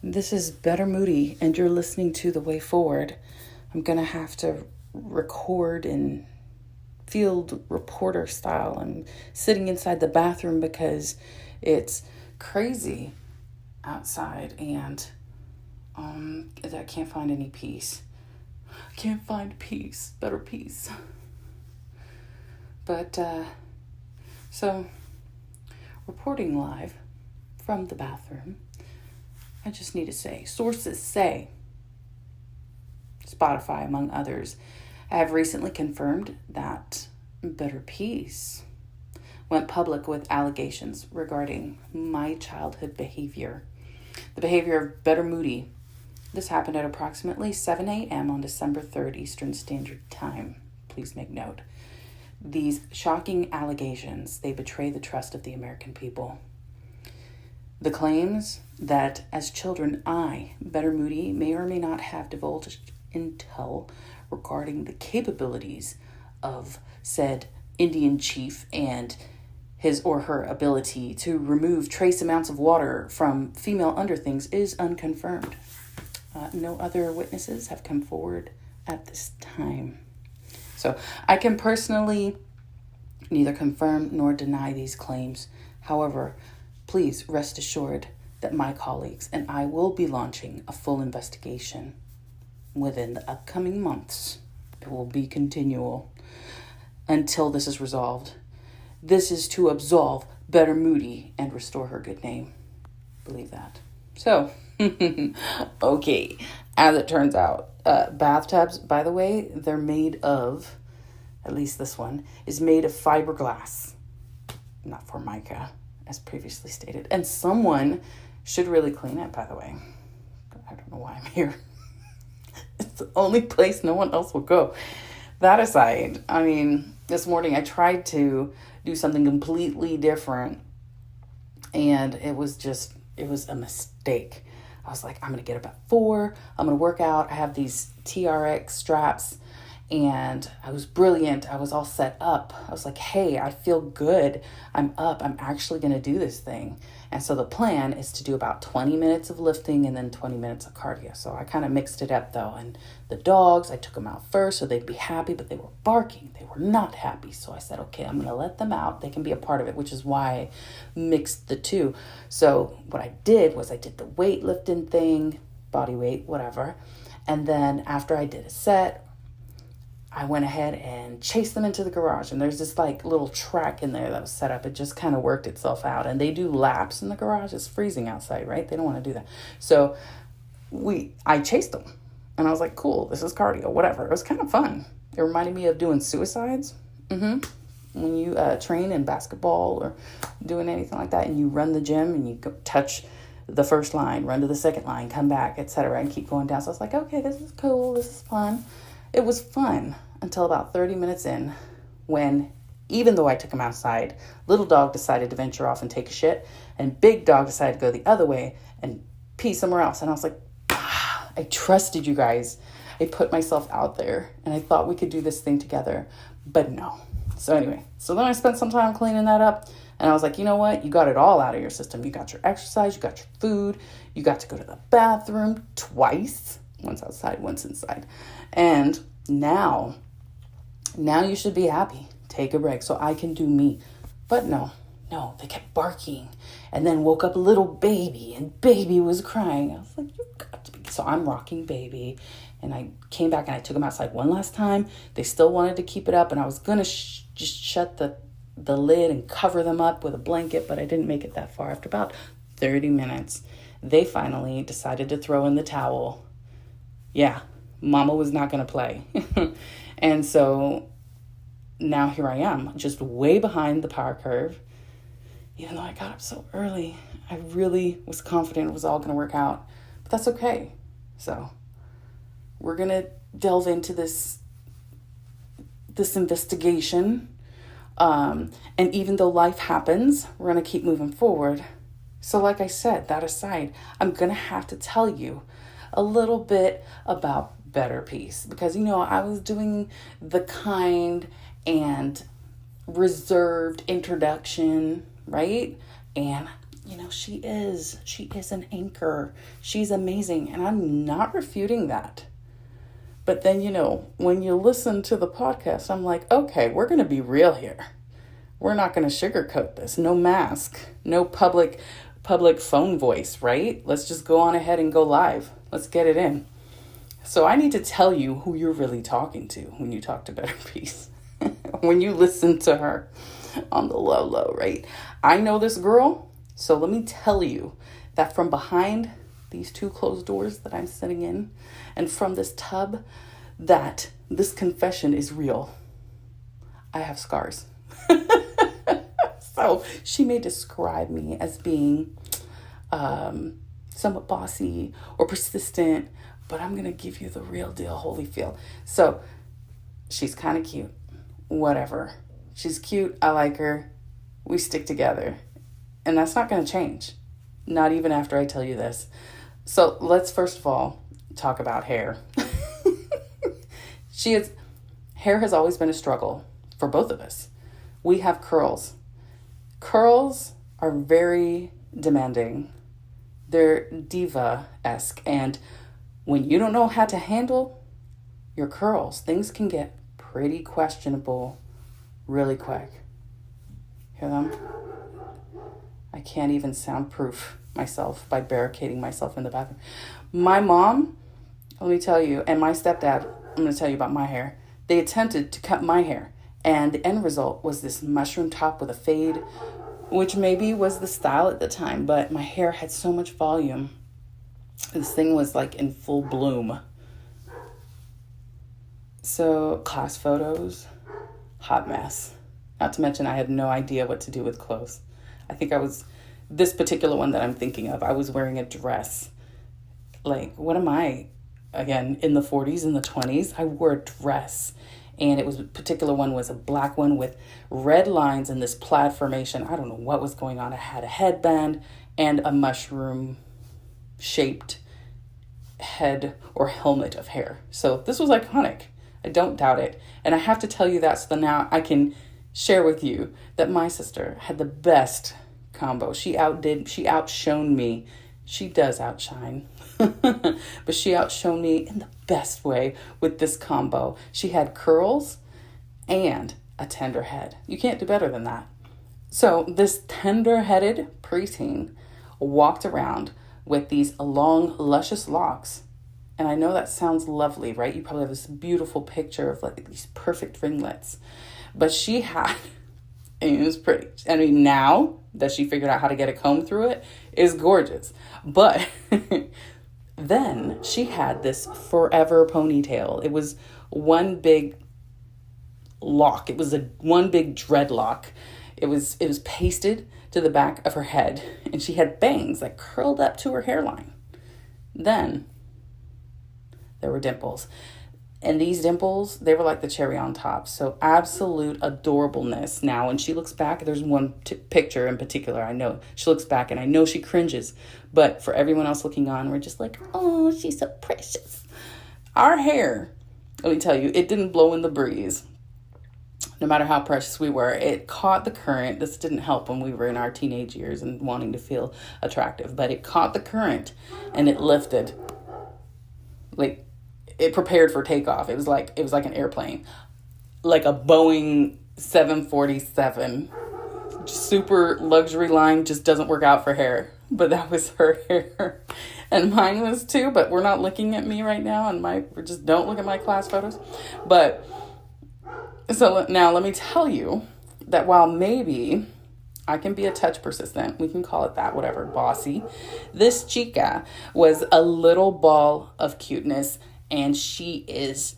This is Better Moody, and you're listening to The Way Forward. I'm going to have to record in field reporter style. I'm sitting inside the bathroom because it's crazy outside, and I can't find any peace. I can't find peace, better peace. But, so, reporting live from the bathroom. I just need to say, sources say, Spotify among others, have recently confirmed that Better Peace went public with allegations regarding my childhood behavior. The behavior of Better Moody. This happened at approximately 7 a.m. on December 3rd Eastern Standard Time. Please make note. These shocking allegations, they betray the trust of the American people. The claims that as children, I, Better Moody, may or may not have divulged intel regarding the capabilities of said Indian chief and his or her ability to remove trace amounts of water from female underthings is unconfirmed. No other witnesses have come forward at this time. So I can personally neither confirm nor deny these claims. However, please rest assured that my colleagues and I will be launching a full investigation within the upcoming months. It will be continual until this is resolved. This is to absolve Better Moody and restore her good name. Believe that. So, okay, as it turns out, bathtubs, by the way, they're made of, at least this one, is made of fiberglass, not Formica, as previously stated. And someone should really clean it, by the way. I don't know why I'm here. It's the only place no one else will go. That aside, I mean, this morning I tried to do something completely different, and it was a mistake. I was like, I'm going to get up at 4. I'm going to work out. I have these TRX straps, and I was brilliant. I was all set up. I was like, hey, I feel good. I'm up. I'm actually going to do this thing. And so the plan is to do about 20 minutes of lifting and then 20 minutes of cardio. So I kind of mixed it up though. And the dogs, I took them out first so they'd be happy, but they were barking. They were not happy. So I said, okay, I'm going to let them out. They can be a part of it, which is why I mixed the two. So what I did was I did the weightlifting thing, body weight, whatever. And then after I did a set, I went ahead and chased them into the garage, and there's this like little track in there that was set up. It just kind of worked itself out, and they do laps in the garage. It's freezing outside, right? They don't want to do that. So I chased them, and I was like, cool, this is cardio, whatever. It was kind of fun. It reminded me of doing suicides. When you train in basketball or doing anything like that, and you run the gym and you go touch the first line, run to the second line, come back, etc., and keep going down. So I was like, okay, this is cool. This is fun. It was fun until about 30 minutes in when, even though I took him outside, little dog decided to venture off and take a shit, and big dog decided to go the other way and pee somewhere else. And I was like, I trusted you guys. I put myself out there, and I thought we could do this thing together, but no. So anyway, so then I spent some time cleaning that up, and I was like, you know what? You got it all out of your system. You got your exercise, you got your food, you got to go to the bathroom twice. Once outside, once inside. And now you should be happy. Take a break so I can do me. But no, they kept barking. And then woke up a little baby, and baby was crying. I was like, you got to be. So I'm rocking baby. And I came back and I took them outside one last time. They still wanted to keep it up. And I was going to just shut the lid and cover them up with a blanket. But I didn't make it that far. After about 30 minutes, they finally decided to throw in the towel. Yeah, mama was not going to play. And so now here I am, just way behind the power curve. Even though I got up so early, I really was confident it was all going to work out. But that's okay. So we're going to delve into this investigation. And even though life happens, we're going to keep moving forward. So like I said, that aside, I'm going to have to tell you a little bit about Better Peace, because I was doing the kind and reserved introduction, right? And she is an anchor. She's amazing. And I'm not refuting that. But then, when you listen to the podcast, I'm like, okay, we're going to be real here. We're not going to sugarcoat this. No mask, no public phone voice, right? Let's just go on ahead and go live. Let's get it in. So I need to tell you who you're really talking to when you talk to Better Peace. When you listen to her on the low, right? I know this girl. So let me tell you that from behind these two closed doors that I'm sitting in and from this tub, that this confession is real. I have scars. So she may describe me as being somewhat bossy or persistent, but I'm going to give you the real deal, Holyfield. So she's kind of cute. Whatever. She's cute. I like her. We stick together. And that's not going to change. Not even after I tell you this. So let's first of all talk about hair. Hair has always been a struggle for both of us. We have curls. Curls are very demanding. They're diva-esque. And when you don't know how to handle your curls, things can get pretty questionable really quick. Hear them? I can't even soundproof myself by barricading myself in the bathroom. My mom, let me tell you, and my stepdad, I'm going to tell you about my hair. They attempted to cut my hair, and the end result was this mushroom top with a fade, which maybe was the style at the time, but my hair had so much volume. This thing was like in full bloom. So class photos, hot mess. Not to mention I had no idea what to do with clothes. I think this particular one that I'm thinking of, I was wearing a dress. Like, what am I? Again, in the 40s, in the 20s, I wore a dress. And a particular one was a black one with red lines in this plaid formation. I don't know what was going on. I had a headband and a mushroom-shaped head or helmet of hair. So this was iconic. I don't doubt it. And I have to tell you that so that now I can share with you that my sister had the best combo. She outshone me. She does outshine. But she outshone me in the best way with this combo. She had curls and a tender head. You can't do better than that. So this tender-headed preteen walked around with these long, luscious locks. And I know that sounds lovely, right? You probably have this beautiful picture of like these perfect ringlets. But she had, and it was pretty. I mean, now that she figured out how to get a comb through it, is gorgeous. But then she had this forever ponytail. It was one big lock. It was one big dreadlock. It was pasted to the back of her head, and she had bangs that curled up to her hairline. Then there were dimples. And these dimples, they were like the cherry on top. So absolute adorableness. Now, when she looks back, there's one picture in particular. I know she looks back and I know she cringes. But for everyone else looking on, we're just like, oh, she's so precious. Our hair, let me tell you, it didn't blow in the breeze. No matter how precious we were, it caught the current. This didn't help when we were in our teenage years and wanting to feel attractive. But it caught the current and it lifted. Like, it prepared for takeoff. It was like an airplane, like a Boeing 747. Super luxury line, just doesn't work out for hair. But that was her hair, and mine was too. But we're not looking at me right now, and just don't look at my class photos. But so now let me tell you that while maybe I can be a touch persistent, we can call it that, whatever, bossy, this chica was a little ball of cuteness. And she is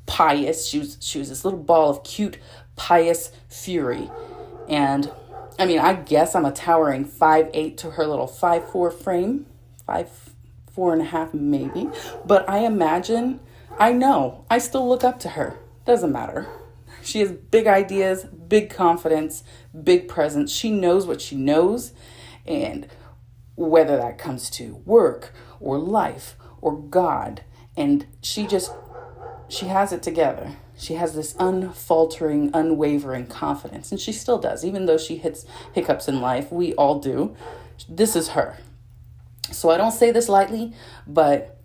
pious. She was this little ball of cute, pious fury. And, I mean, I guess I'm a towering 5'8" to her little 5'4" frame. 4.5 maybe. But I know, I still look up to her. Doesn't matter. She has big ideas, big confidence, big presence. She knows what she knows. And whether that comes to work or life or God, and she has it together. She has this unfaltering, unwavering confidence. And she still does. Even though she hits hiccups in life, we all do. This is her. So I don't say this lightly, but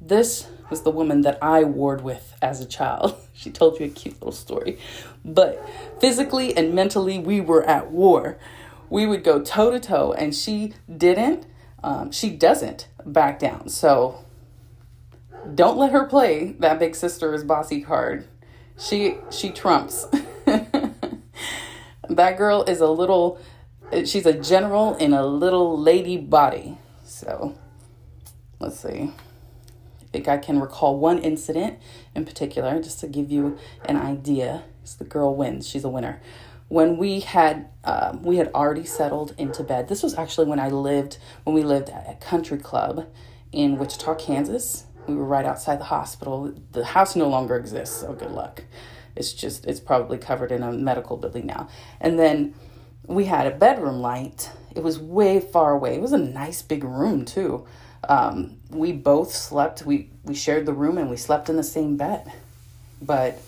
this was the woman that I warred with as a child. She told you a cute little story. But physically and mentally, we were at war. We would go toe to toe, and she doesn't back down. So don't let her play that big sister is bossy card. She trumps. That girl is she's a general in a little lady body. So let's see. I think I can recall one incident in particular, just to give you an idea. So the girl wins. She's a winner. When we had already settled into bed. This was actually when we lived at a country club in Wichita, Kansas. We were right outside the hospital. The house no longer exists, so good luck. It's probably covered in a medical building now. And then we had a bedroom light. It was way far away. It was a nice big room too. We both slept. We shared the room and we slept in the same bed. But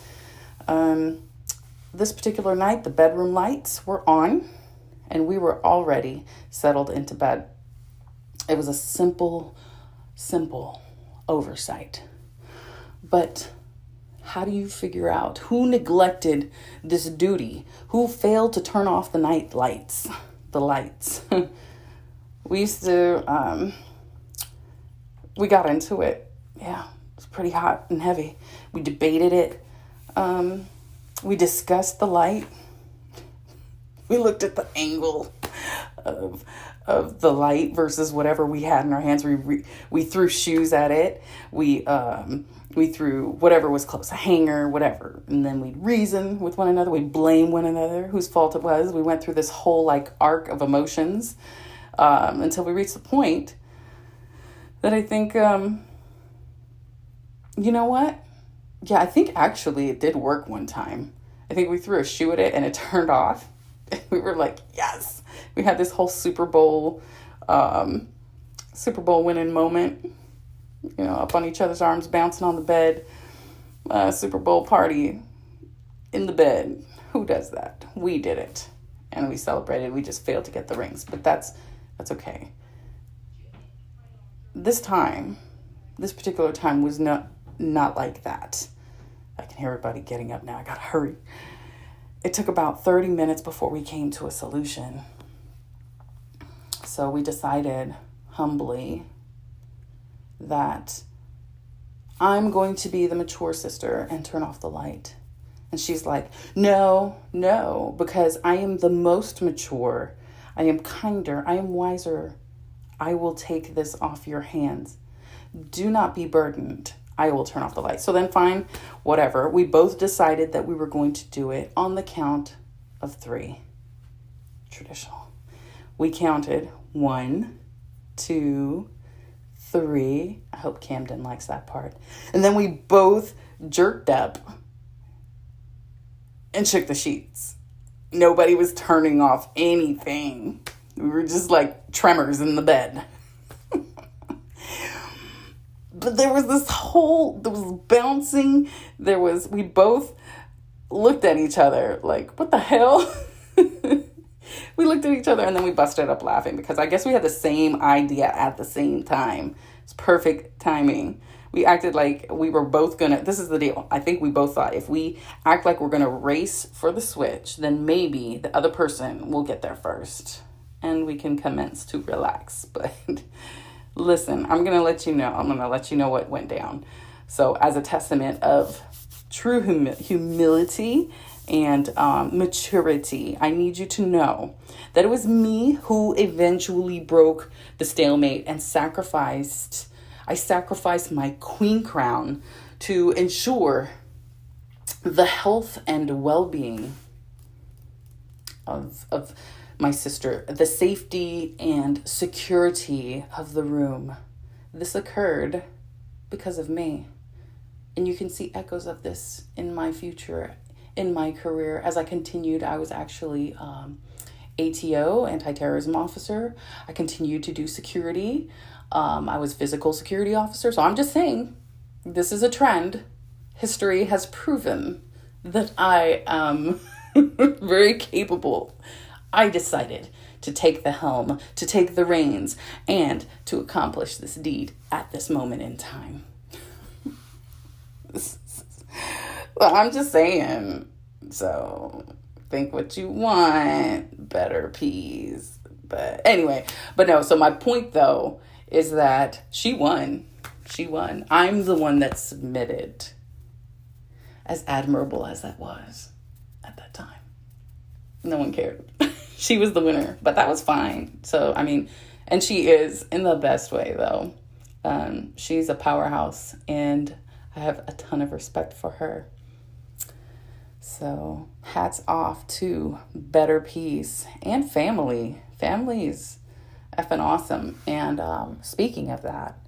this particular night, the bedroom lights were on and we were already settled into bed. It was a simple oversight. But how do you figure out who neglected this duty? Who failed to turn off the night lights? The lights. We used to, we got into it. Yeah, it was pretty hot and heavy. We debated it. We discussed the light. We looked at the angle of the light versus whatever we had in our hands. We threw shoes at it. We threw whatever was close, a hanger, whatever. And then we'd reason with one another. We'd blame one another whose fault it was. We went through this whole arc of emotions until we reached the point that I think, you know what? Yeah, I think actually it did work one time. I think we threw a shoe at it and it turned off. We were like, yes. We had this whole Super Bowl winning moment, up on each other's arms, bouncing on the bed, Super Bowl party in the bed. Who does that? We did it. And we celebrated. We just failed to get the rings, but that's okay. This particular time was not like that. I can hear everybody getting up now. I gotta hurry. It took about 30 minutes before we came to a solution. So we decided humbly that I'm going to be the mature sister and turn off the light. And she's like, no, because I am the most mature. I am kinder. I am wiser. I will take this off your hands. Do not be burdened. I will turn off the light. So then fine, whatever. We both decided that we were going to do it on the count of 3. Traditional. We counted 1, 2, 3. I hope Camden likes that part. And then we both jerked up and shook the sheets. Nobody was turning off anything. We were just like tremors in the bed. But there was there was bouncing. We both looked at each other like, what the hell? We looked at each other and then we busted up laughing because I guess we had the same idea at the same time. It's perfect timing. We acted like we were both this is the deal. I think we both thought if we act like we're going to race for the switch, then maybe the other person will get there first and we can commence to relax. But listen, I'm going to let you know what went down. So as a testament of true humility and maturity, I need you to know that it was me who eventually broke the stalemate and sacrificed my queen crown to ensure the health and well-being of my sister, the safety and security of the room. This occurred because of me. And you can see echoes of this in my future, in my career. As I continued, I was actually ATO, anti-terrorism officer. I continued to do security. I was physical security officer. So I'm just saying, this is a trend. History has proven that I am very capable I decided to take the helm, to take the reins, and to accomplish this deed at this moment in time. Well, I'm just saying. So think what you want, better peas. But anyway, no, so my point though is that she won. She won. I'm the one that submitted. As admirable as that was at that time. No one cared. She was the winner, but that was fine. So, I mean, and she is in the best way though. She's a powerhouse and I have a ton of respect for her. So hats off to Better Peace and family. Family's effing awesome. And speaking of that,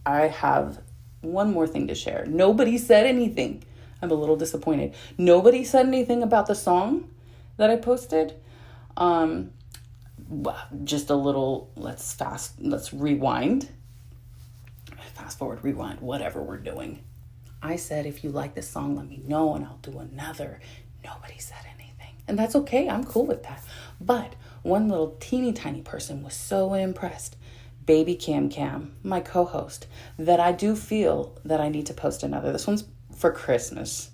I have one more thing to share. Nobody said anything. I'm a little disappointed. Nobody said anything about the song that I posted. Just a little, let's rewind. Fast forward, rewind, whatever we're doing. I said, if you like this song, let me know and I'll do another. Nobody said anything. And that's okay. I'm cool with that. But one little teeny tiny person was so impressed. Baby Cam, my co-host, that I do feel that I need to post another. This one's for Christmas,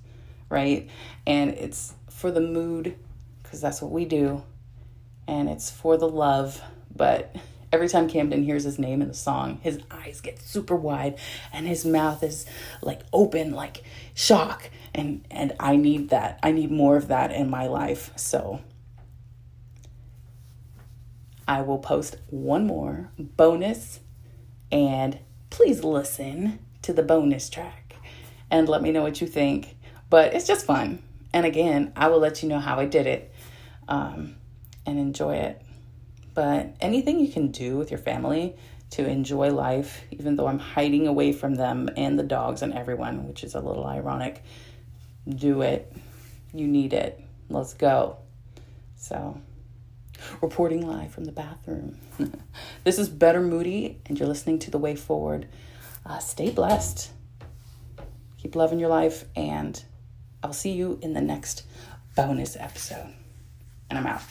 right? And it's for the mood, because that's what we do. And it's for the love. But every time Camden hears his name in the song, his eyes get super wide and his mouth is like open, like shock. And I need that. I need more of that in my life. So I will post one more bonus, and please listen to the bonus track and let me know what you think. But it's just fun. And again, I will let you know how I did it and enjoy it. But anything you can do with your family to enjoy life, even though I'm hiding away from them and the dogs and everyone, which is a little ironic, do it. You need it. Let's go. So, reporting live from the bathroom. This is Better Moody, and you're listening to The Way Forward. Stay blessed. Keep loving your life, and I'll see you in the next bonus episode. And I'm out.